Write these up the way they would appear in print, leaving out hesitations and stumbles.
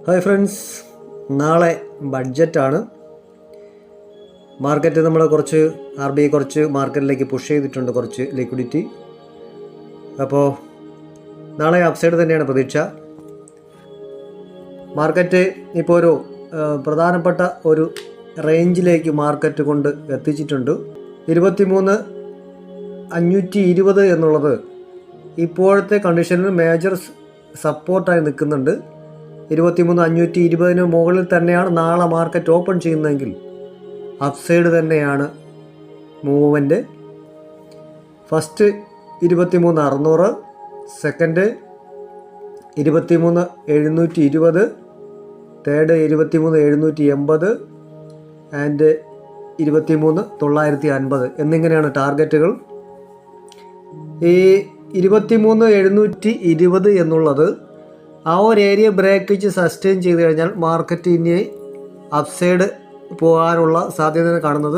Hi friends, നാളെ ബഡ്ജറ്റാണ്. Market നമ്മൾ RBI കുറച്ച് മാർക്കറ്റിലേക്ക് പുഷ് ചെയ്തിട്ടുണ്ട്, കുറച്ച് ലിക്വിഡിറ്റി. അപ്പോൾ നാളെ അപ്സൈഡ് തന്നെയാണ് പ്രതീക്ഷ. മാർക്കറ്റ് ഇപ്പോൾ ഒരു പ്രധാനപ്പെട്ട ഒരു റേഞ്ചിലേക്ക് മാർക്കറ്റ് കൊണ്ട് എത്തിച്ചിട്ടുണ്ട്. 23,520 എന്നുള്ളത് ഇപ്പോഴത്തെ കണ്ടീഷനിൽ മേജർ സപ്പോർട്ടായി നിൽക്കുന്നുണ്ട്. 23,520 മുകളിൽ തന്നെയാണ് നാളെ മാർക്കറ്റ് ഓപ്പൺ ചെയ്യുന്നതെങ്കിൽ അപ്സൈഡ് തന്നെയാണ് movement. First 23,600, second 23,720, third 23,780 and 23,950 എന്നിങ്ങനെയാണ് ടാർഗറ്റുകൾ. ഈ 23,720 എന്നുള്ളത് ആ ഒരു ഏരിയ ബ്രേക്ക് വെച്ച് സസ്റ്റെയിൻ ചെയ്ത് കഴിഞ്ഞാൽ മാർക്കറ്റ് ഇനി അപ്സൈഡ് പോകാനുള്ള സാധ്യത കാണുന്നത്.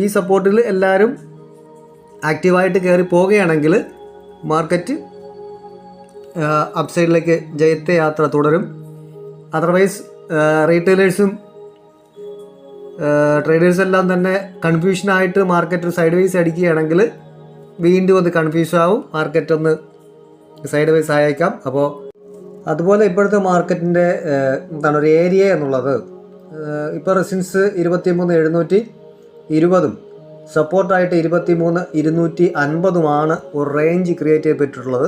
ഈ സപ്പോർട്ടിൽ എല്ലാവരും ആക്റ്റീവായിട്ട് കയറി പോവുകയാണെങ്കിൽ മാർക്കറ്റ് അപ്സൈഡിലേക്ക് ജയത്തെ യാത്ര തുടരും. അതർവൈസ് റീറ്റെയിലേഴ്സും ട്രേഡേഴ്സെല്ലാം തന്നെ കൺഫ്യൂഷനായിട്ട് മാർക്കറ്റ് സൈഡ് വൈസ് അടിക്കുകയാണെങ്കിൽ വീണ്ടും ഒന്ന് കൺഫ്യൂഷൻ ആവും, മാർക്കറ്റ് ഒന്ന് സൈഡ് വൈസ് ആയേക്കാം. അപ്പോൾ അതുപോലെ ഇപ്പോഴത്തെ മാർക്കറ്റിൻ്റെ ഒരു ഏരിയ എന്നുള്ളത് ഇപ്പോൾ റെസിസ്റ്റൻസ് 23,720 സപ്പോർട്ടായിട്ട് 23,250 ഒരു റേഞ്ച് ക്രിയേറ്റ് ചെയ്യപ്പെട്ടിട്ടുള്ളത്.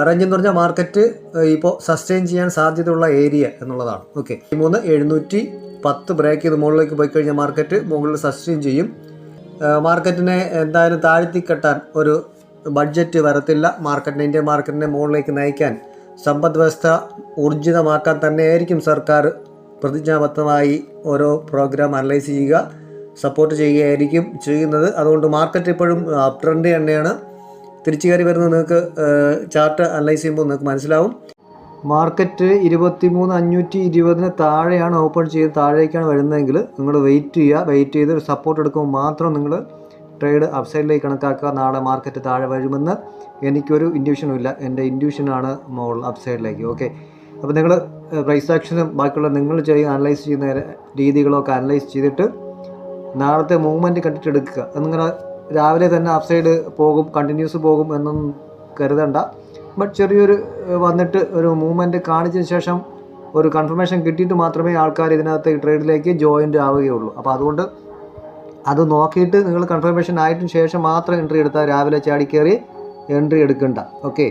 റേഞ്ച് എന്ന് പറഞ്ഞാൽ മാർക്കറ്റ് ഇപ്പോൾ സസ്റ്റെയിൻ ചെയ്യാൻ സാധ്യതയുള്ള ഏരിയ എന്നുള്ളതാണ്. ഓക്കെ, 23,710 ബ്രേക്ക് ചെയ്ത് മുകളിലേക്ക് പോയി കഴിഞ്ഞാൽ മാർക്കറ്റ് മുകളിൽ സസ്റ്റെയിൻ ചെയ്യും. മാർക്കറ്റിനെ എന്തായാലും താഴ്ത്തിക്കെട്ടാൻ ഒരു ബഡ്ജറ്റ് വരത്തില്ല. ഇന്ത്യൻ മാർക്കറ്റിനെ മുകളിലേക്ക് നയിക്കാൻ, സമ്പദ് വ്യവസ്ഥ ഊർജിതമാക്കാൻ തന്നെയായിരിക്കും സർക്കാർ പ്രതിജ്ഞാബദ്ധമായി ഓരോ പ്രോഗ്രാം അനലൈസ് ചെയ്യുക, സപ്പോർട്ട് ചെയ്യുകയായിരിക്കും ചെയ്യുന്നത്. അതുകൊണ്ട് മാർക്കറ്റ് ഇപ്പോഴും അപ് ട്രെൻഡ് തന്നെയാണ്. തിരിച്ചു കയറി വരുന്നത് നിങ്ങൾക്ക് ചാർട്ട് അനലൈസ് ചെയ്യുമ്പോൾ നിങ്ങൾക്ക് മനസ്സിലാവും. മാർക്കറ്റ് 23,520 താഴെയാണ് ഓപ്പൺ ചെയ്ത് താഴേക്കാണ് വരുന്നതെങ്കിൽ നിങ്ങൾ വെയിറ്റ് ചെയ്ത് ഒരു സപ്പോർട്ട് എടുക്കുമ്പോൾ മാത്രം നിങ്ങൾ ട്രേഡ് അപ്സൈഡിലേക്ക് കണക്കാക്കുക. നാളെ മാർക്കറ്റ് താഴെ വരുമെന്ന് എനിക്കൊരു ഇൻഡ്യൂഷനും ഇല്ല. എൻ്റെ ഇൻഡ്യൂഷനാണ് മോൾ അപ്സൈഡിലേക്ക്. ഓക്കെ, അപ്പോൾ നിങ്ങൾ പ്രൈസ് ആക്ഷനും ബാക്കിയുള്ള നിങ്ങൾ അനലൈസ് ചെയ്യുന്ന രീതികളൊക്കെ അനലൈസ് ചെയ്തിട്ട് നാളത്തെ മൂവ്മെൻറ്റ് കണ്ടിട്ട് എടുക്കുക. നിങ്ങൾ രാവിലെ തന്നെ അപ്സൈഡ് പോകും, കണ്ടിന്യൂസ് പോകും എന്നൊന്നും കരുതണ്ട. ബട്ട് ചെറിയൊരു വന്നിട്ട് ഒരു മൂവ്മെൻറ്റ് കാണിച്ചതിന് ശേഷം ഒരു കൺഫർമേഷൻ കിട്ടിയിട്ട് മാത്രമേ ആൾക്കാർ ഇതിനകത്ത് ട്രേഡിലേക്ക് ജോയിൻ്റ് ആവുകയുള്ളൂ. അപ്പോൾ അതുകൊണ്ട് അത് നോക്കിയിട്ട് നിങ്ങൾ കൺഫർമേഷൻ ആയതിനു ശേഷം മാത്രം എൻട്രി എടുത്താൽ രാവിലെ ചാടി കയറി എൻട്രി എടുക്കണ്ട. ഓക്കെ.